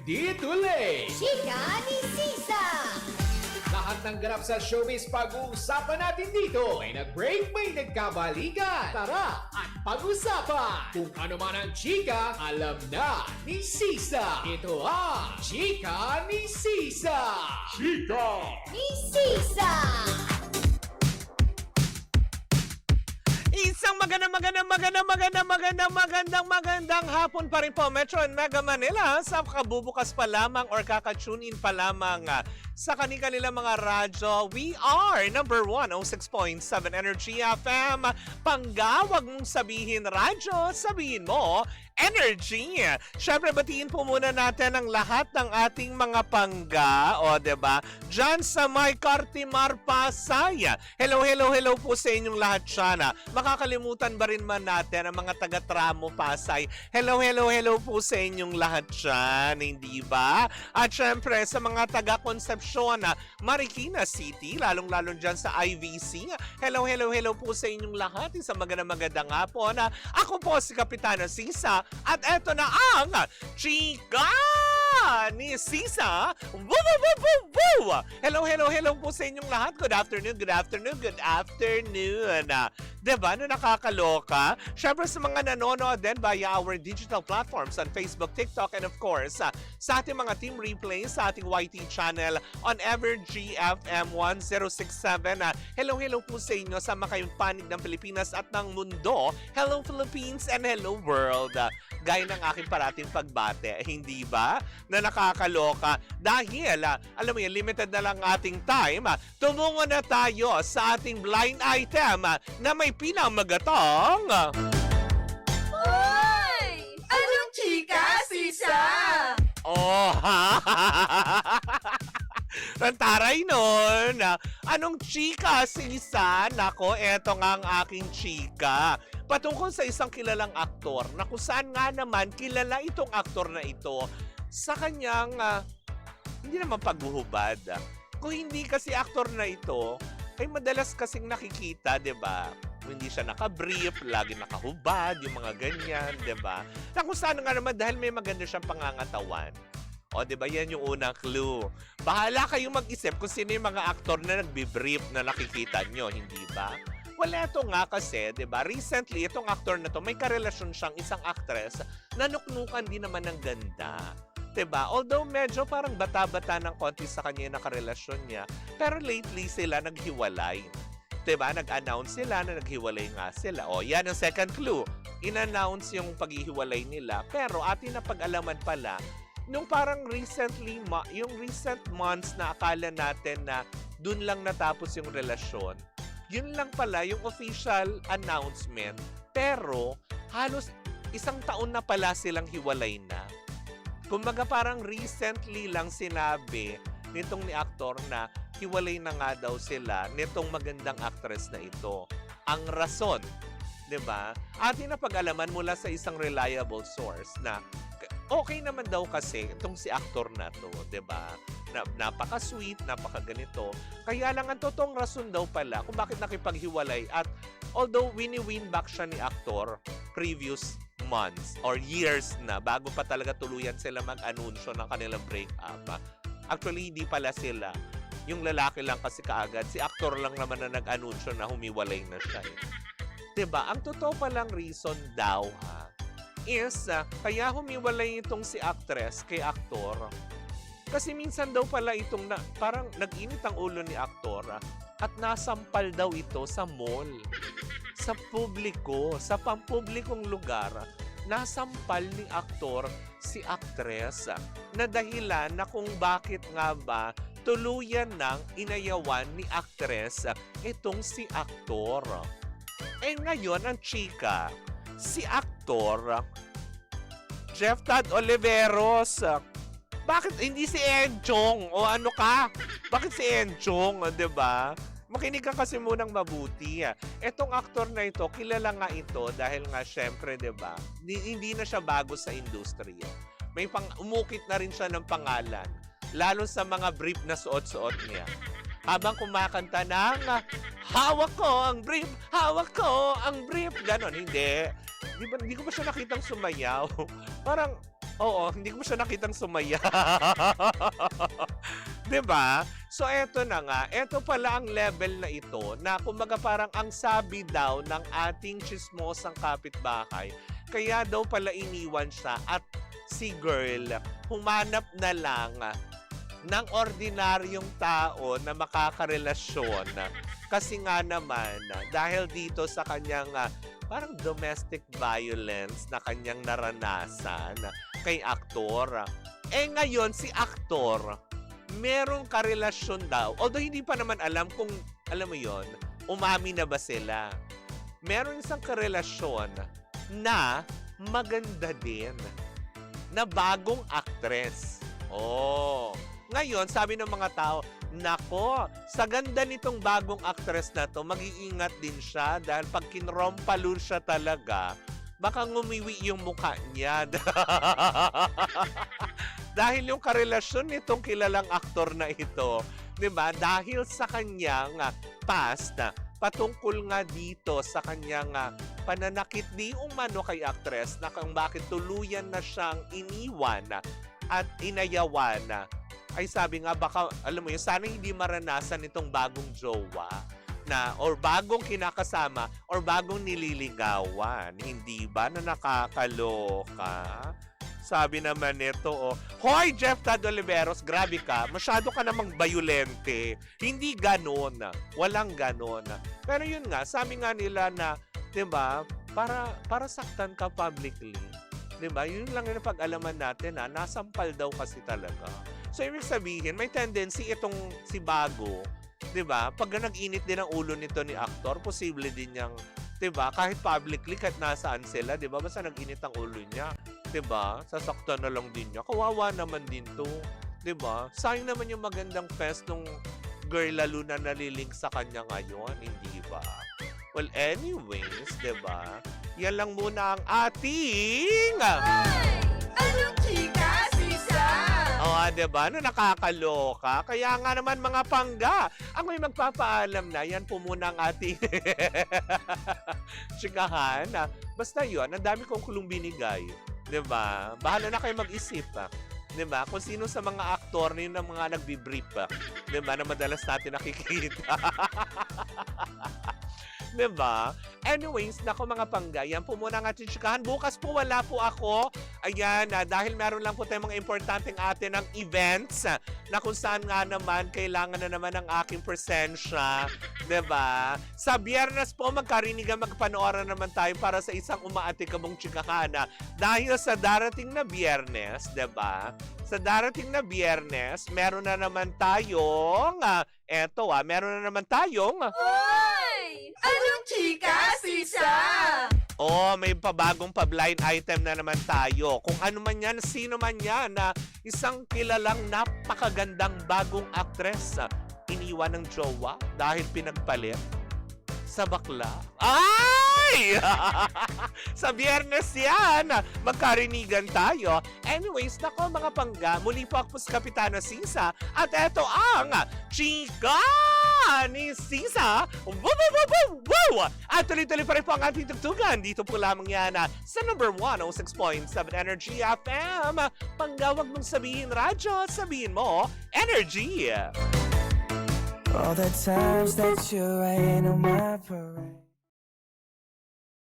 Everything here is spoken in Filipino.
hindi tuloy. Chika ni Sisa! Lahat ng ganap sa showbiz pag-uusapan natin dito. May nag-break, may nagkabalikan. Tara at pag-usapan. Kung ano man ang chika, alam na ni Sisa. Ito ang Chika ni Sisa. Chika Ni Sisa! Isang magandang hapon pa rin po, Metro and Mega Manila, sa kabubukas pa lamang or kaka-tune in pa lamang sa kanilang mga radyo. We are number 106.7 Energy FM. Panggawag mong sabihin radyo, sabihin mo Energy. Syempre, batiin po muna natin ang lahat ng ating mga pangga, o diba? Diyan sa may Cartimar, Pasay. Hello po sa inyong lahat dyan. Makakalimutan ba rin man natin ang mga taga-Tramo, Pasay? Hello po sa inyong lahat dyan, hindi ba? At syempre, sa mga taga-Concepcion, Marikina City, lalong-lalong dyan sa IVC. Hello po sa inyong lahat. Isang magandang hapon. Ako po si Kapitana Sisa. At eto na ang Chika ni Sisa. Hello po sa inyong lahat. Good afternoon. Diba? No, nakakaloka? Syempre sa mga nanonood din via our digital platforms on Facebook, TikTok, and of course, sa ating mga team replays sa ating YT channel on Evergy FM 1067. Hello po sa inyo sa makayong panig ng Pilipinas at ng mundo. Hello Philippines and hello world. Gaya ng aking parating pagbate, hindi ba? Na nakakaloka. Dahil, alam mo yan, limited na lang ating time. Tumungo na tayo sa ating blind item na may pinamagatang... Hoy! Anong chika, Sisa? Oh, ha? Ang taray nun. Anong chika, Sisa? Nako, eto nga ang aking chika. Patungkol sa isang kilalang aktor na kung saan nga naman kilala itong aktor na ito sa kanyang hindi naman paghuhubad. Kung hindi kasi aktor na ito, ay madalas kasing nakikita, 'di ba? Hindi siya naka-brief, lagi nakahubad, yung mga ganyan, 'di ba? Na kung saan nga naman dahil may maganda siyang pangangatawan. O, 'di ba? Yan yung unang clue. Bahala kayong mag-isip kung sino yung mga aktor na nagbi-brief na nakikita nyo, hindi ba? Wala, ito nga kasi, 'di ba? Recently, itong actor na to, may karelasyon siyang isang actress na nuknukan din naman ng ganda. 'Di ba? Although medyo parang bata-bata ng konti sa kanya yung nakarelasyon niya, pero lately sila naghiwalay. 'Di ba? Nag-announce sila na naghiwalay nga sila. O, yan ang second clue. In-announce yung paghihiwalay nila, pero atin na pag-alaman pala, nung parang recently, yung recent months na akala natin na dun lang natapos yung relasyon, yun lang pala yung official announcement. Pero halos isang taon na pala silang hiwalay na. Kumbaga parang recently lang sinabi nitong ni aktor na hiwalay na nga daw sila nitong magandang actress na ito. Ang rason, 'di ba? Atin na pag-alaman mula sa isang reliable source na okay naman daw kasi itong si aktor na to, 'di ba? Napaka-sweet, napaka-ganito. Kaya lang ang totoong rason daw pala kung bakit nakipaghiwalay at although wini-win back siya ni aktor previous months or years na bago pa talaga tuluyan sila mag-anunsyo ng kanilang breakup. Actually, hindi pala sila. Yung lalaki lang kasi kaagad. Si aktor lang naman na nag-anunsyo na humiwalay na siya. Diba? Ang totoo palang reason daw is kaya humiwalay itong si actress kay aktor. Kasi minsan daw pala itong parang nag-init ang ulo ni aktor at nasampal daw ito sa mall. Sa publiko, sa pampublikong lugar, nasampal ni aktor si actress na dahilan na kung bakit nga ba tuluyan ng inayawan ni actress itong si aktor. Eh ngayon ang chika, si aktor Jeff Tad Oliveros. Bakit hindi si Enchong? O ano ka? Bakit si Enchong? Diba? Makinig ka kasi munang mabuti. Etong aktor na ito, kilala nga ito dahil nga syempre, diba? Hindi na siya bago sa industriya. May umukit na rin siya ng pangalan. Lalo sa mga brief na suot-suot niya. Habang kumakanta ng hawak ko ang brief, hawak ko ang brief. Ganon, hindi. Di ko pa siya nakitang sumayaw. Parang, Oo, hindi ko siya nakitang sumaya. 'Di ba? So eto na nga, eto pala ang level na ito na kumbaga parang ang sabi daw ng ating tsismosang kapitbahay, kaya daw pala iniwan siya at si girl humanap na lang ng ordinaryong tao na makakarelasyon. Kasi nga naman, dahil dito sa kanyang parang domestic violence na kanyang naranasan kay aktor. Eh ngayon, si aktor, merong karelasyon daw. Although hindi pa naman alam kung, alam mo yon, umami na ba sila. Meron isang karelasyon na maganda din, na bagong actress. Oh, ngayon, sabi ng mga tao, nako, sa ganda nitong bagong actress na to, mag-iingat din siya dahil pag kinrompalo siya talaga, baka ngumiwi yung mukha niya. Dahil yung karelasyon nitong kilalang aktor na ito, 'di ba? Dahil sa kanyang past, patungkol nga dito sa kanyang pananakit di umano kay actress na kung bakit tuluyan na siyang iniwan at inayawan, ay sabi nga baka, alam mo yun, sana hindi maranasan itong bagong jowa na or bagong kinakasama or bagong nililigawan. Hindi ba na nakakaloka? Sabi naman nito, Hoy, Jeff Tad Oliveros, grabe ka. Masyado ka namang bayulente. Hindi ganon. Walang ganon. Pero yun nga, sabi nga nila na, di ba, para saktan ka publicly. Di ba? Yun lang yung pag-alaman natin na nasampal daw kasi talaga. So, ibig sabihin, may tendency itong si Bago, di ba? Pag nag-init din ang ulo nito ni aktor, posible din niyang, di ba? Kahit publicly, kahit nasaan sila, di ba? Basta nag-init ang ulo niya, di ba? Sasaktan na lang din niya. Kawawa naman din to, di ba? Sayang naman yung magandang fest nung girl lalo na nalilink sa kanya ngayon, hindi ba? Well, anyways, di ba? Yan lang muna ang ating... Anong chika, sisa? Oo, diba? Na nakakaloka. Kaya nga naman mga pangga, ako'y magpapaalam na. Yan po muna ang ating chikahan. Basta yun, ang dami kong kulong binigay. Diba? Bahala na kayo mag-isip. Diba? Kung sino sa mga aktor na yun ang mga nagbibrief. Diba? Na madalas natin nakikita. Diba? Anyways, nako mga pangga, yan po muna ang ating chikahan. Bukas po wala po ako. Ayan, dahil meron lang po tayong mga importanteng atin ng events na kung saan nga naman kailangan na naman ang aking presensya. Diba? Sa Biyernes po, magkarinigan magpanooran naman tayo para sa isang umaatikabong chikahan. Dahil sa darating na Biyernes, diba? Sa darating na Biyernes, meron na naman tayong, meron na naman tayong... Hoy! Anong chika, sisa? Oh, may pabagong pa-blind item na naman tayo. Kung ano man yan, sino man yan na isang kilalang napakagandang bagong actress iniwan ng jowa dahil pinagpalit sa bakla. Ay! Sa Biyernes yan, magkarinigan tayo. Anyways, nako mga pangga, muli po ako si Kapitana Sisa at eto ang Chika ni Sisa. Wow! At tuloy-tuloy pa rin po ang ating tugtugan. Dito po lamang yan sa number 106.7 Energy FM. Pangga, wag mong sabihin radyo, sabihin mo Energy. All the times that you rain on my parade.